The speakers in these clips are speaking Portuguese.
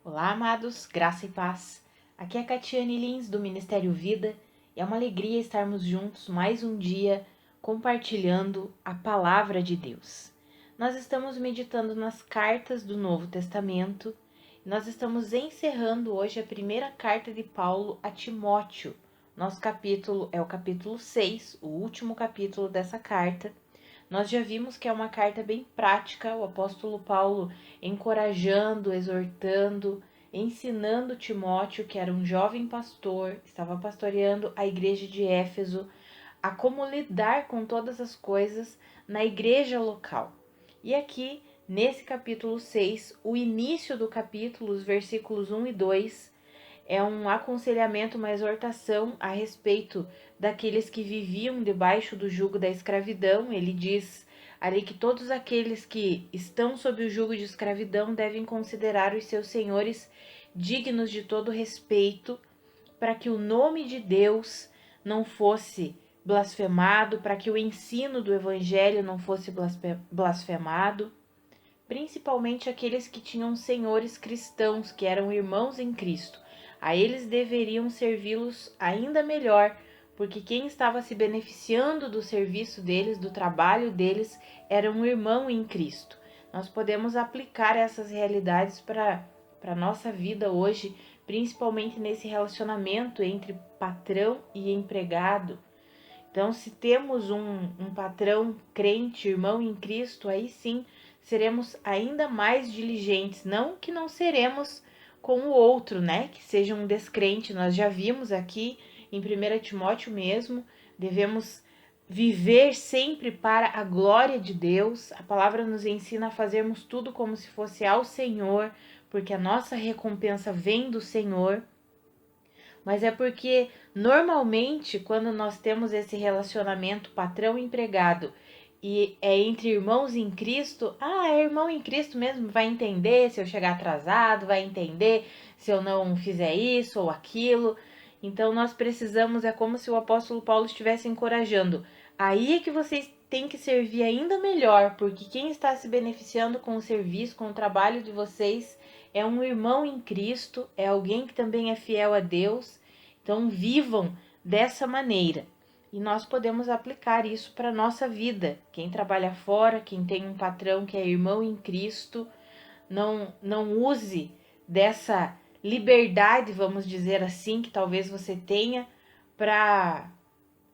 Olá, amados, graça e paz. Aqui é a Catiane Lins, do Ministério Vida, e é uma alegria estarmos juntos mais um dia compartilhando a palavra de Deus. Nós estamos meditando nas cartas do Novo Testamento e nós estamos encerrando hoje a primeira carta de Paulo a Timóteo. Nosso capítulo é o capítulo 6, o último capítulo dessa carta. Nós já vimos que é uma carta bem prática, o apóstolo Paulo encorajando, exortando, ensinando Timóteo, que era um jovem pastor, estava pastoreando a igreja de Éfeso, a como lidar com todas as coisas na igreja local. E aqui, nesse capítulo 6, o início do capítulo, os versículos 1 e 2, é um aconselhamento, uma exortação a respeito daqueles que viviam debaixo do jugo da escravidão. Ele diz ali que todos aqueles que estão sob o jugo de escravidão devem considerar os seus senhores dignos de todo respeito, para que o nome de Deus não fosse blasfemado, para que o ensino do evangelho não fosse blasfemado, principalmente aqueles que tinham senhores cristãos, que eram irmãos em Cristo. A eles deveriam servi-los ainda melhor, porque quem estava se beneficiando do serviço deles, do trabalho deles, era um irmão em Cristo. Nós podemos aplicar essas realidades para a nossa vida hoje, principalmente nesse relacionamento entre patrão e empregado. Então, se temos um patrão crente, irmão em Cristo, aí sim seremos ainda mais diligentes. Não que não seremos com o outro, né? Que seja um descrente. Nós já vimos aqui em 1 Timóteo mesmo, devemos viver sempre para a glória de Deus. A palavra nos ensina a fazermos tudo como se fosse ao Senhor, porque a nossa recompensa vem do Senhor. Mas é porque normalmente quando nós temos esse relacionamento patrão-empregado e é entre irmãos em Cristo, é irmão em Cristo mesmo, vai entender se eu chegar atrasado, vai entender se eu não fizer isso ou aquilo. Então nós precisamos, é como se o apóstolo Paulo estivesse encorajando. Aí é que vocês têm que servir ainda melhor, porque quem está se beneficiando com o serviço, com o trabalho de vocês, é um irmão em Cristo, é alguém que também é fiel a Deus. Então vivam dessa maneira. E nós podemos aplicar isso para a nossa vida. Quem trabalha fora, quem tem um patrão que é irmão em Cristo, não use dessa liberdade, vamos dizer assim, que talvez você tenha para...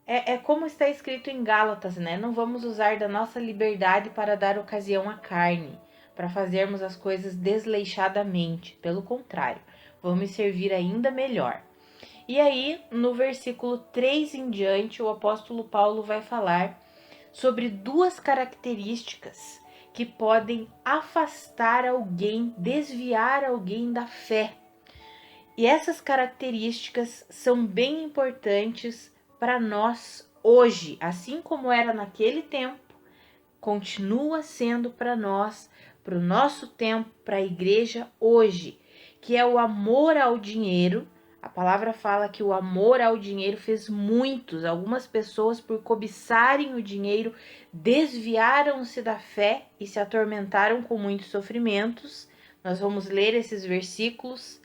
É como está escrito em Gálatas, né? Não vamos usar da nossa liberdade para dar ocasião à carne, para fazermos as coisas desleixadamente. Pelo contrário, vamos servir ainda melhor. E aí, no versículo 3 em diante, o apóstolo Paulo vai falar sobre duas características que podem afastar alguém, desviar alguém da fé. E essas características são bem importantes para nós hoje, assim como era naquele tempo, continua sendo para nós, para o nosso tempo, para a igreja hoje, que é o amor ao dinheiro. A palavra fala que o amor ao dinheiro fez algumas pessoas, por cobiçarem o dinheiro, desviaram-se da fé e se atormentaram com muitos sofrimentos. Nós vamos ler esses versículos.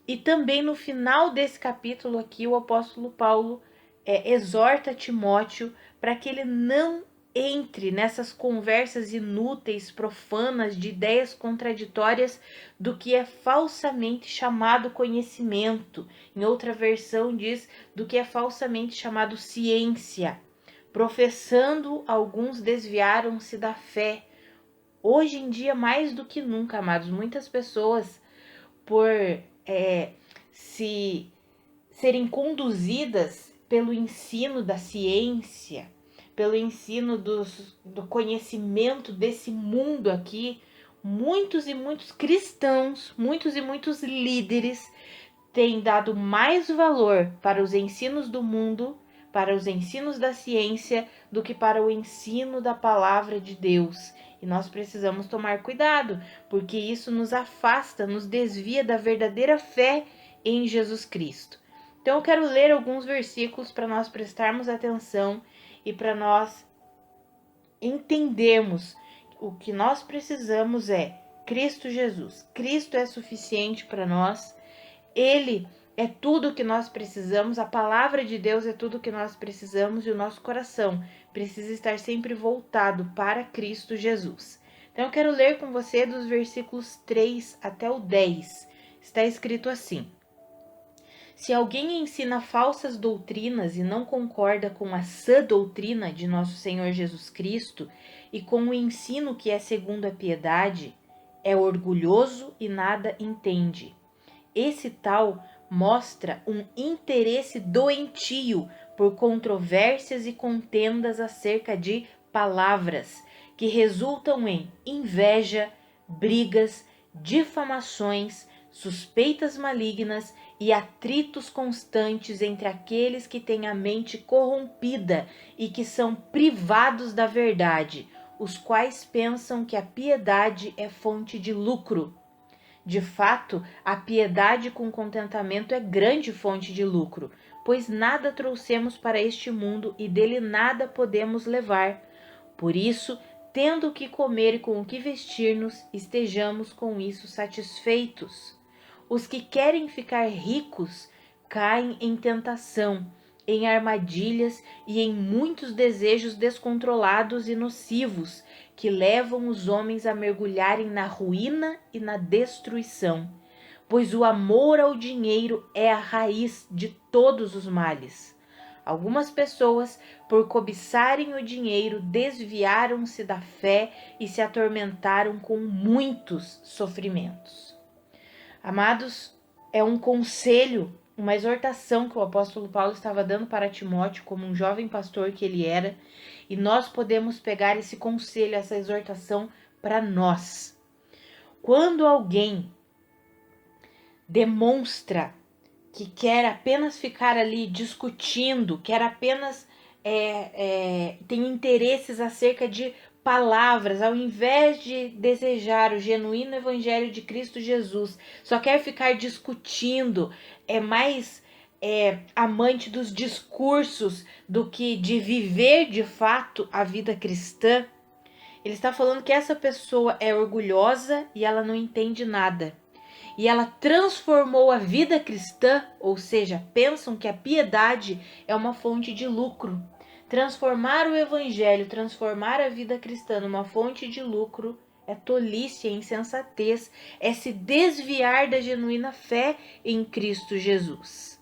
E também no final desse capítulo aqui, o apóstolo Paulo exorta Timóteo para que ele não entre nessas conversas inúteis, profanas, de ideias contraditórias do que é falsamente chamado conhecimento. Em outra versão diz do que é falsamente chamado ciência. Professando, alguns desviaram-se da fé. Hoje em dia, mais do que nunca, amados, muitas pessoas, por se serem conduzidas pelo ensino da ciência, pelo ensino do conhecimento desse mundo aqui, muitos e muitos cristãos, muitos e muitos líderes têm dado mais valor para os ensinos do mundo, para os ensinos da ciência, do que para o ensino da palavra de Deus. E nós precisamos tomar cuidado, porque isso nos afasta, nos desvia da verdadeira fé em Jesus Cristo. Então eu quero ler alguns versículos para nós prestarmos atenção e para nós entendermos o que nós precisamos Cristo Jesus. Cristo é suficiente para nós. Ele é tudo o que nós precisamos. A palavra de Deus é tudo o que nós precisamos e o nosso coração precisa estar sempre voltado para Cristo Jesus. Então eu quero ler com você dos versículos 3 até o 10. Está escrito assim: se alguém ensina falsas doutrinas e não concorda com a sã doutrina de nosso Senhor Jesus Cristo e com o ensino que é segundo a piedade, é orgulhoso e nada entende. Esse tal mostra um interesse doentio por controvérsias e contendas acerca de palavras, que resultam em inveja, brigas, difamações, suspeitas malignas e atritos constantes entre aqueles que têm a mente corrompida e que são privados da verdade, os quais pensam que a piedade é fonte de lucro. De fato, a piedade com contentamento é grande fonte de lucro, pois nada trouxemos para este mundo e dele nada podemos levar. Por isso, tendo o que comer e com o que vestir-nos, estejamos com isso satisfeitos. Os que querem ficar ricos caem em tentação, em armadilhas e em muitos desejos descontrolados e nocivos, que levam os homens a mergulharem na ruína e na destruição, pois o amor ao dinheiro é a raiz de todos os males. Algumas pessoas, por cobiçarem o dinheiro, desviaram-se da fé e se atormentaram com muitos sofrimentos. Amados, é um conselho, uma exortação que o apóstolo Paulo estava dando para Timóteo, como um jovem pastor que ele era, e nós podemos pegar esse conselho, essa exortação para nós. Quando alguém demonstra que quer apenas ficar ali discutindo, quer apenas tem interesses acerca de palavras, ao invés de desejar o genuíno evangelho de Cristo Jesus, só quer ficar discutindo, é mais amante dos discursos do que de viver de fato a vida cristã, ele está falando que essa pessoa é orgulhosa e ela não entende nada. E ela transformou a vida cristã, ou seja, pensam que a piedade é uma fonte de lucro. Transformar o evangelho, transformar a vida cristã numa fonte de lucro é tolice, é insensatez, é se desviar da genuína fé em Cristo Jesus.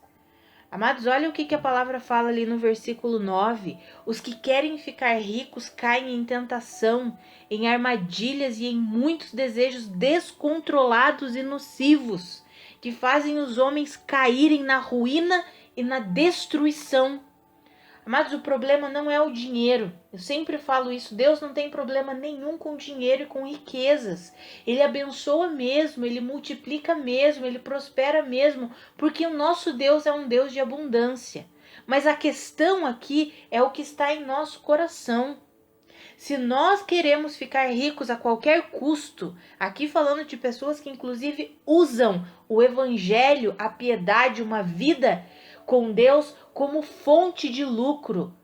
Amados, olha o que a palavra fala ali no versículo 9. Os que querem ficar ricos caem em tentação, em armadilhas e em muitos desejos descontrolados e nocivos, que fazem os homens caírem na ruína e na destruição. Amados, o problema não é o dinheiro. Eu sempre falo isso. Deus não tem problema nenhum com dinheiro e com riquezas. Ele abençoa mesmo, ele multiplica mesmo, ele prospera mesmo, porque o nosso Deus é um Deus de abundância. Mas a questão aqui é o que está em nosso coração. Se nós queremos ficar ricos a qualquer custo, aqui falando de pessoas que inclusive usam o evangelho, a piedade, uma vida com Deus como fonte de lucro,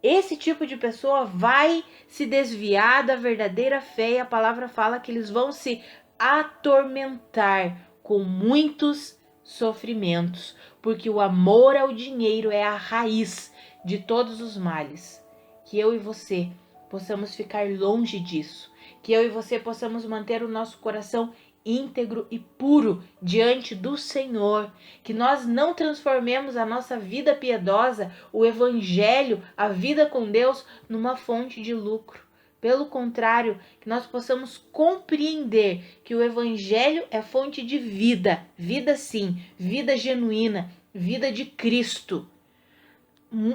esse tipo de pessoa vai se desviar da verdadeira fé e a palavra fala que eles vão se atormentar com muitos sofrimentos, porque o amor ao dinheiro é a raiz de todos os males. Que eu e você possamos ficar longe disso, que eu e você possamos manter o nosso coração íntegro e puro diante do Senhor, que nós não transformemos a nossa vida piedosa, o evangelho, a vida com Deus, numa fonte de lucro. Pelo contrário, que nós possamos compreender que o evangelho é fonte de vida, vida sim, vida genuína, vida de Cristo.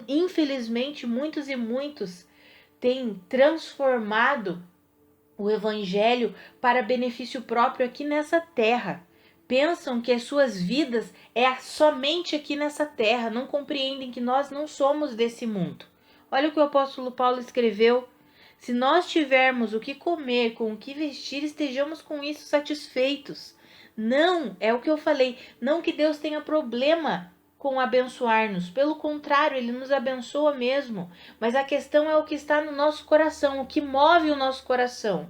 Infelizmente, muitos e muitos têm transformado o evangelho para benefício próprio aqui nessa terra. Pensam que as suas vidas é somente aqui nessa terra, não compreendem que nós não somos desse mundo. Olha o que o apóstolo Paulo escreveu: se nós tivermos o que comer, com o que vestir, estejamos com isso satisfeitos. Não, é o que eu falei, não que Deus tenha problema com abençoar-nos, pelo contrário, ele nos abençoa mesmo, mas a questão é o que está no nosso coração, o que move o nosso coração.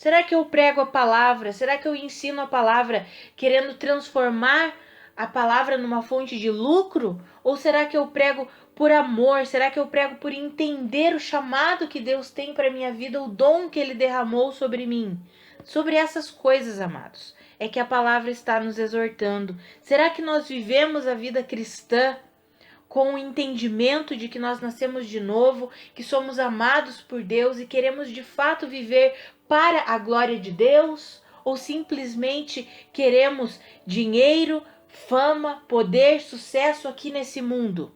Será que eu prego a palavra? Será que eu ensino a palavra querendo transformar a palavra numa fonte de lucro? Ou será que eu prego por amor? Será que eu prego por entender o chamado que Deus tem para minha vida, o dom que Ele derramou sobre mim? Sobre essas coisas, amados, é que a palavra está nos exortando. Será que nós vivemos a vida cristã com o entendimento de que nós nascemos de novo, que somos amados por Deus e queremos de fato viver para a glória de Deus? Ou simplesmente queremos dinheiro, fama, poder, sucesso aqui nesse mundo?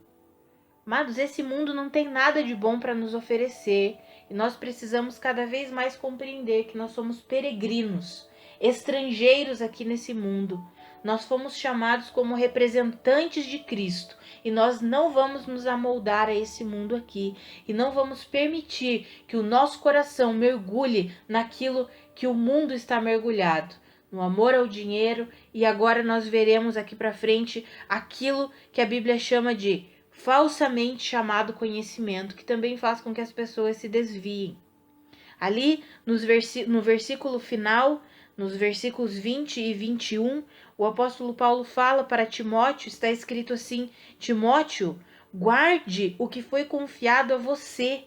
Amados, esse mundo não tem nada de bom para nos oferecer e nós precisamos cada vez mais compreender que nós somos peregrinos, estrangeiros aqui nesse mundo. Nós fomos chamados como representantes de Cristo e nós não vamos nos amoldar a esse mundo aqui e não vamos permitir que o nosso coração mergulhe naquilo que o mundo está mergulhado, no amor ao dinheiro. E agora nós veremos aqui para frente aquilo que a Bíblia chama de falsamente chamado conhecimento, que também faz com que as pessoas se desviem. Ali no versículo final, nos versículos 20 e 21, o apóstolo Paulo fala para Timóteo, está escrito assim: Timóteo, guarde o que foi confiado a você.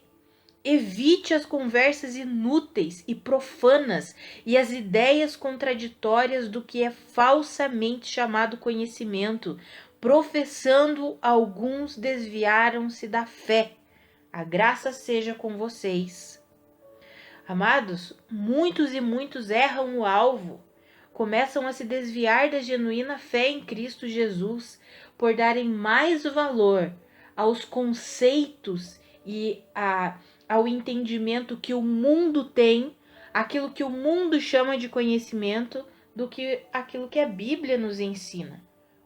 Evite as conversas inúteis e profanas e as ideias contraditórias do que é falsamente chamado conhecimento, professando alguns desviaram-se da fé. A graça seja com vocês. Amados, muitos e muitos erram o alvo, começam a se desviar da genuína fé em Cristo Jesus por darem mais valor aos conceitos e ao entendimento que o mundo tem, aquilo que o mundo chama de conhecimento, do que aquilo que a Bíblia nos ensina.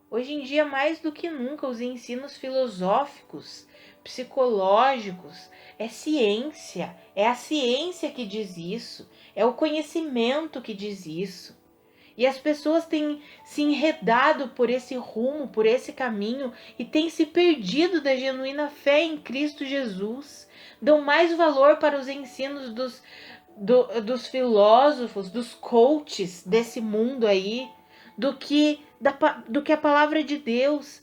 Hoje em dia, mais do que nunca, os ensinos filosóficos, psicológicos, é ciência, é a ciência que diz isso, é o conhecimento que diz isso. E as pessoas têm se enredado por esse rumo, por esse caminho, e têm se perdido da genuína fé em Cristo Jesus. Dão mais valor para os ensinos dos filósofos, dos coaches desse mundo aí, do que a palavra de Deus.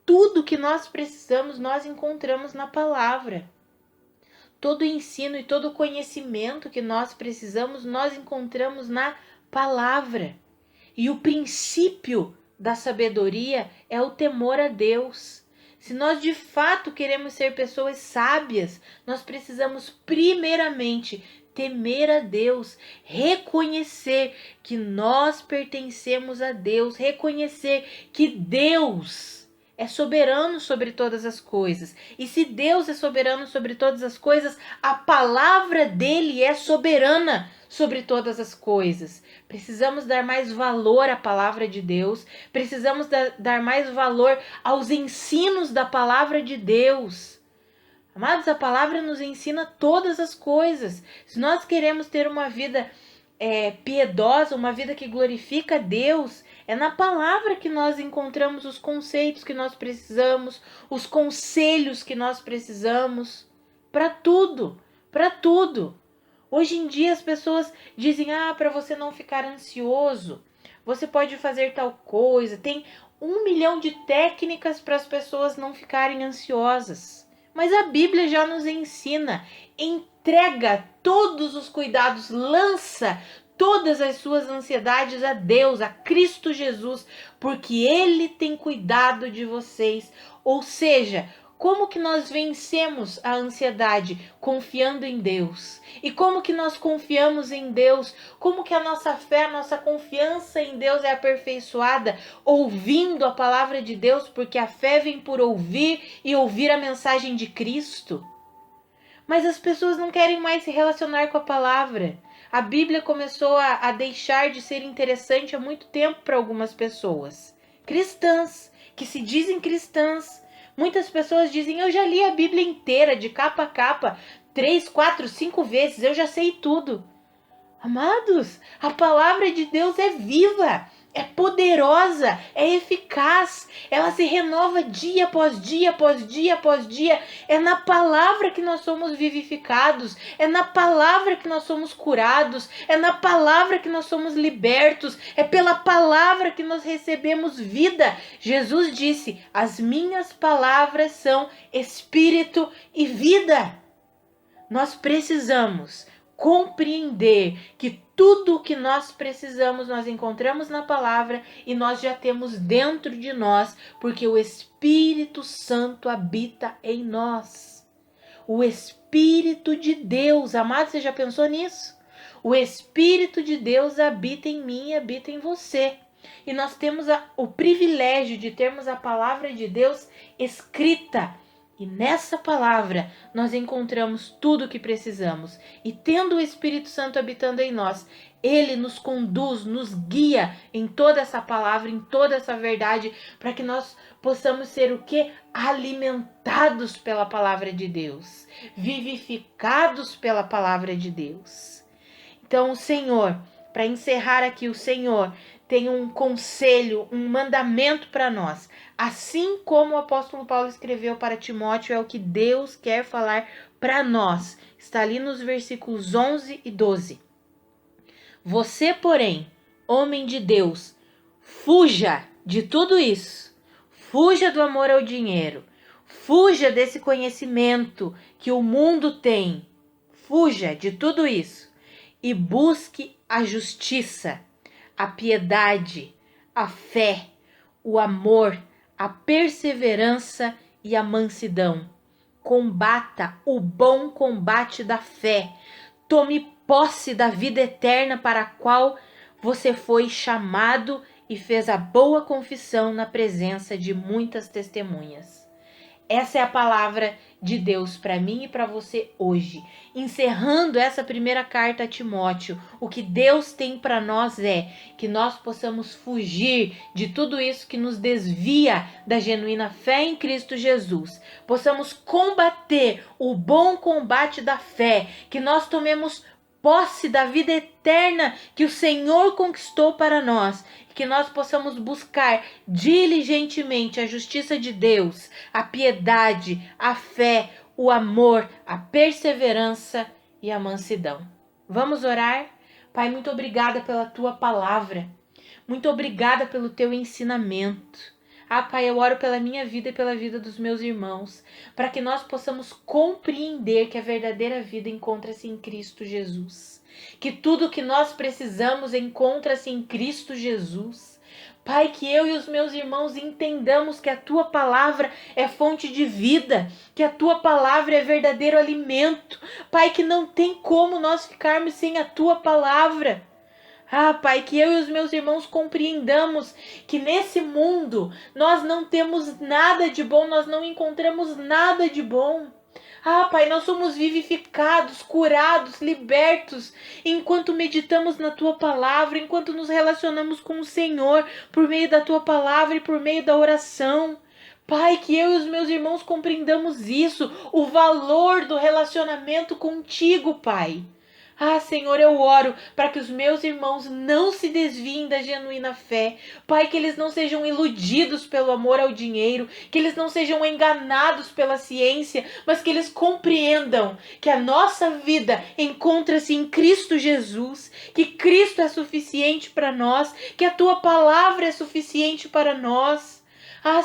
Tudo que nós precisamos, nós encontramos na palavra. Todo o ensino e todo o conhecimento que nós precisamos, nós encontramos na palavra. E o princípio da sabedoria é o temor a Deus. Se nós de fato queremos ser pessoas sábias, nós precisamos primeiramente temer a Deus, reconhecer que nós pertencemos a Deus, reconhecer que Deus é soberano sobre todas as coisas. E se Deus é soberano sobre todas as coisas, a palavra dele é soberana sobre todas as coisas. Precisamos dar mais valor à palavra de Deus, precisamos dar mais valor aos ensinos da palavra de Deus. Amados, a palavra nos ensina todas as coisas. Se nós queremos ter uma vida piedosa, uma vida que glorifica a Deus, é na palavra que nós encontramos os conceitos que nós precisamos, os conselhos que nós precisamos, para tudo, para tudo. Hoje em dia as pessoas dizem, para você não ficar ansioso, você pode fazer tal coisa. Tem 1 milhão de técnicas para as pessoas não ficarem ansiosas. Mas a Bíblia já nos ensina, entrega todos os cuidados, lança todas as suas ansiedades a Deus, a Cristo Jesus, porque Ele tem cuidado de vocês. Ou seja, como que nós vencemos a ansiedade? Confiando em Deus. E como que nós confiamos em Deus? Como que a nossa fé, a nossa confiança em Deus é aperfeiçoada? Ouvindo a palavra de Deus, porque a fé vem por ouvir e ouvir a mensagem de Cristo. Mas as pessoas não querem mais se relacionar com a palavra. A Bíblia começou a deixar de ser interessante há muito tempo para algumas pessoas. Cristãs, que se dizem cristãs. Muitas pessoas dizem, eu já li a Bíblia inteira, de capa a capa, 3, 4, 5 vezes, eu já sei tudo. Amados, a palavra de Deus é viva, é poderosa, é eficaz, ela se renova dia após dia, após dia, após dia. É na palavra que nós somos vivificados, é na palavra que nós somos curados, é na palavra que nós somos libertos, é pela palavra que nós recebemos vida. Jesus disse: as minhas palavras são espírito e vida. Nós precisamos compreender que tudo o que nós precisamos nós encontramos na palavra e nós já temos dentro de nós, porque o Espírito Santo habita em nós. O Espírito de Deus, amado, você já pensou nisso? O Espírito de Deus habita em mim e habita em você. E nós temos o privilégio de termos a palavra de Deus escrita. E nessa palavra nós encontramos tudo o que precisamos. E tendo o Espírito Santo habitando em nós, ele nos conduz, nos guia em toda essa palavra, em toda essa verdade, para que nós possamos ser o quê? Alimentados pela palavra de Deus, vivificados pela palavra de Deus. Então o Senhor, para encerrar aqui, o Senhor tem um conselho, um mandamento para nós. Assim como o apóstolo Paulo escreveu para Timóteo, é o que Deus quer falar para nós. Está ali nos versículos 11 e 12. Você, porém, homem de Deus, fuja de tudo isso. Fuja do amor ao dinheiro. Fuja desse conhecimento que o mundo tem. Fuja de tudo isso. E busque a justiça, a piedade, a fé, o amor, a perseverança e a mansidão. Combata o bom combate da fé. Tome posse da vida eterna para a qual você foi chamado e fez a boa confissão na presença de muitas testemunhas. Essa é a palavra de Deus para mim e para você hoje. Encerrando essa primeira carta a Timóteo, o que Deus tem para nós é que nós possamos fugir de tudo isso que nos desvia da genuína fé em Cristo Jesus. Possamos combater o bom combate da fé, que nós tomemos posse da vida eterna que o Senhor conquistou para nós, e que nós possamos buscar diligentemente a justiça de Deus, a piedade, a fé, o amor, a perseverança e a mansidão. Vamos orar? Pai, muito obrigada pela tua palavra, muito obrigada pelo teu ensinamento. Pai, eu oro pela minha vida e pela vida dos meus irmãos, para que nós possamos compreender que a verdadeira vida encontra-se em Cristo Jesus. Que tudo que nós precisamos encontra-se em Cristo Jesus. Pai, que eu e os meus irmãos entendamos que a tua palavra é fonte de vida, que a tua palavra é verdadeiro alimento. Pai, que não tem como nós ficarmos sem a tua palavra. Pai, que eu e os meus irmãos compreendamos que nesse mundo nós não temos nada de bom, nós não encontramos nada de bom. Pai, nós somos vivificados, curados, libertos, enquanto meditamos na tua palavra, enquanto nos relacionamos com o Senhor por meio da tua palavra e por meio da oração. Pai, que eu e os meus irmãos compreendamos isso, o valor do relacionamento contigo, Pai. Senhor, eu oro para que os meus irmãos não se desviem da genuína fé. Pai, que eles não sejam iludidos pelo amor ao dinheiro, que eles não sejam enganados pela ciência, mas que eles compreendam que a nossa vida encontra-se em Cristo Jesus, que Cristo é suficiente para nós, que a tua palavra é suficiente para nós.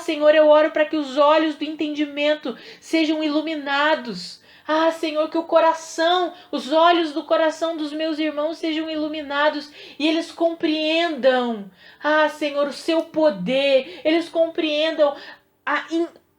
Senhor, eu oro para que os olhos do entendimento sejam iluminados. Senhor, que o coração, os olhos do coração dos meus irmãos sejam iluminados e eles compreendam, Senhor, o seu poder, eles compreendam a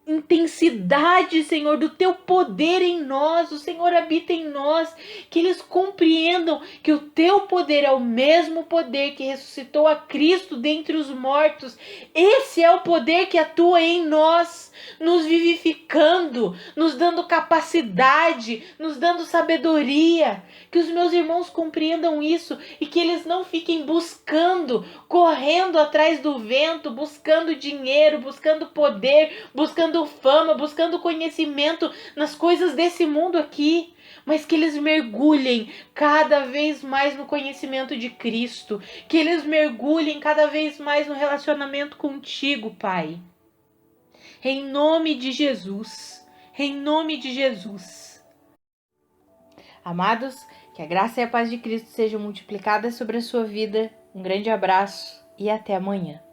intensidade, Senhor, do teu poder em nós. O Senhor habita em nós, que eles compreendam que o teu poder é o mesmo poder que ressuscitou a Cristo dentre os mortos. Esse é o poder que atua em nós, nos vivificando, nos dando capacidade, nos dando sabedoria. Que os meus irmãos compreendam isso e que eles não fiquem buscando, correndo atrás do vento, buscando dinheiro, buscando poder, buscando fama, buscando conhecimento nas coisas desse mundo aqui, mas que eles mergulhem cada vez mais no conhecimento de Cristo, que eles mergulhem cada vez mais no relacionamento contigo, Pai. Em nome de Jesus, em nome de Jesus. Amados, que a graça e a paz de Cristo sejam multiplicadas sobre a sua vida. Um grande abraço e até amanhã.